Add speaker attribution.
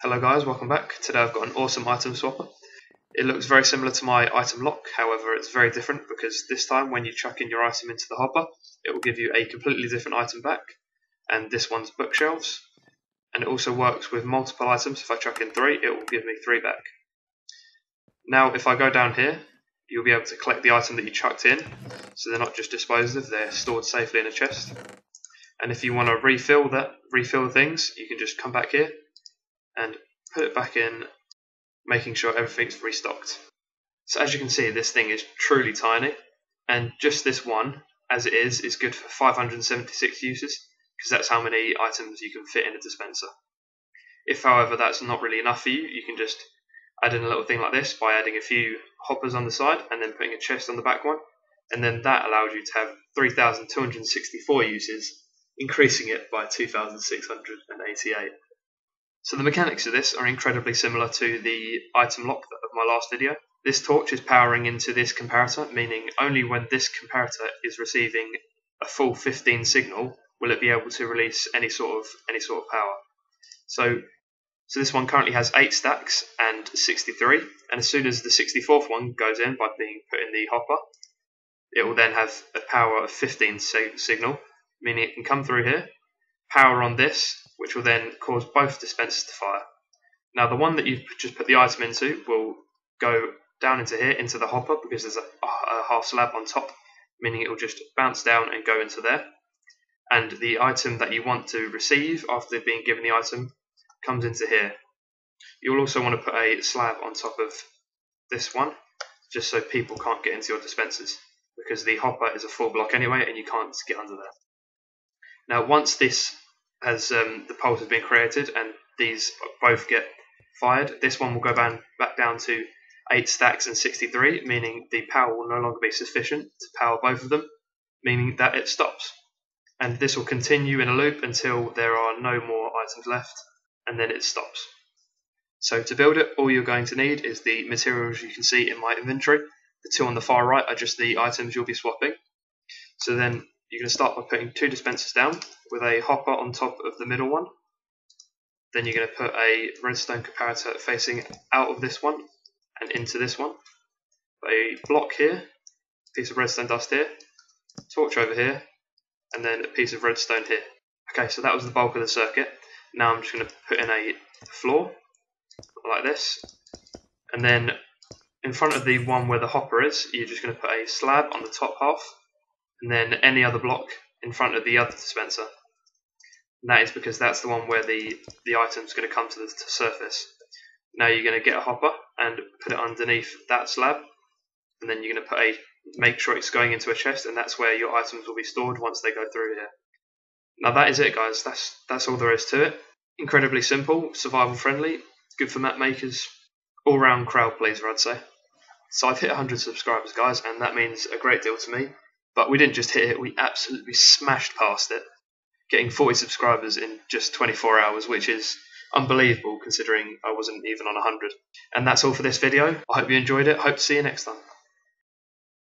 Speaker 1: Hello guys, welcome back. Today I've got an awesome item swapper. It looks very similar to my item lock, however it's very different because this time when you chuck in your item into the hopper, it will give you a completely different item back, and this one's bookshelves. And it also works with multiple items. If I chuck in 3, it will give me 3 back. Now if I go down here, you'll be able to collect the item that you chucked in, so they're not just disposed of, they're stored safely in a chest. And if you want to refill things, you can just come back here and put it back in, making sure everything's restocked. So as you can see, this thing is truly tiny, and just this one, as it is good for 576 uses, because that's how many items you can fit in a dispenser. If however that's not really enough for you, you can just add in a little thing like this by adding a few hoppers on the side and then putting a chest on the back one, and then that allows you to have 3,264 uses, increasing it by 2,688. So the mechanics of this are incredibly similar to the item lock of my last video. This torch is powering into this comparator, meaning only when this comparator is receiving a full 15 signal will it be able to release any sort of power. So this one currently has 8 stacks and 63, and as soon as the 64th one goes in by being put in the hopper, it will then have a power of 15 signal, meaning it can come through here, power on this, which will then cause both dispensers to fire. Now the one that you've just put the item into will go down into here, into the hopper, because there's a half slab on top, meaning it will just bounce down and go into there. And the item that you want to receive after being given the item comes into here. You'll also want to put a slab on top of this one, just so people can't get into your dispensers, because the hopper is a full block anyway and you can't get under there. Now once this has the pulse has been created and these both get fired, this one will go back down to 8 stacks and 63, meaning the power will no longer be sufficient to power both of them, meaning that it stops. And this will continue in a loop until there are no more items left, and then it stops. So to build it, all you're going to need is the materials you can see in my inventory. The 2 on the far right are just the items you'll be swapping. So then you're going to start by putting 2 dispensers down with a hopper on top of the middle one. Then you're going to put a redstone comparator facing out of this one and into this one. Put a block here, piece of redstone dust here, torch over here, and then a piece of redstone here. Okay, so that was the bulk of the circuit. Now I'm just going to put in a floor like this, and then in front of the one where the hopper is, you're just going to put a slab on the top half, and then any other block in front of the other dispenser. And that is because that's the one where the item's going to come to the surface. Now you're going to get a hopper and put it underneath that slab, and then you're going to make sure it's going into a chest, and that's where your items will be stored once they go through here. Now that is it guys, that's all there is to it. Incredibly simple, survival friendly, good for map makers, all round crowd pleaser I'd say. So I've hit 100 subscribers guys, and that means a great deal to me. But we didn't just hit it, we absolutely smashed past it, getting 40 subscribers in just 24 hours, which is unbelievable considering I wasn't even on 100. And that's all for this video. I hope you enjoyed it. Hope to see you next time.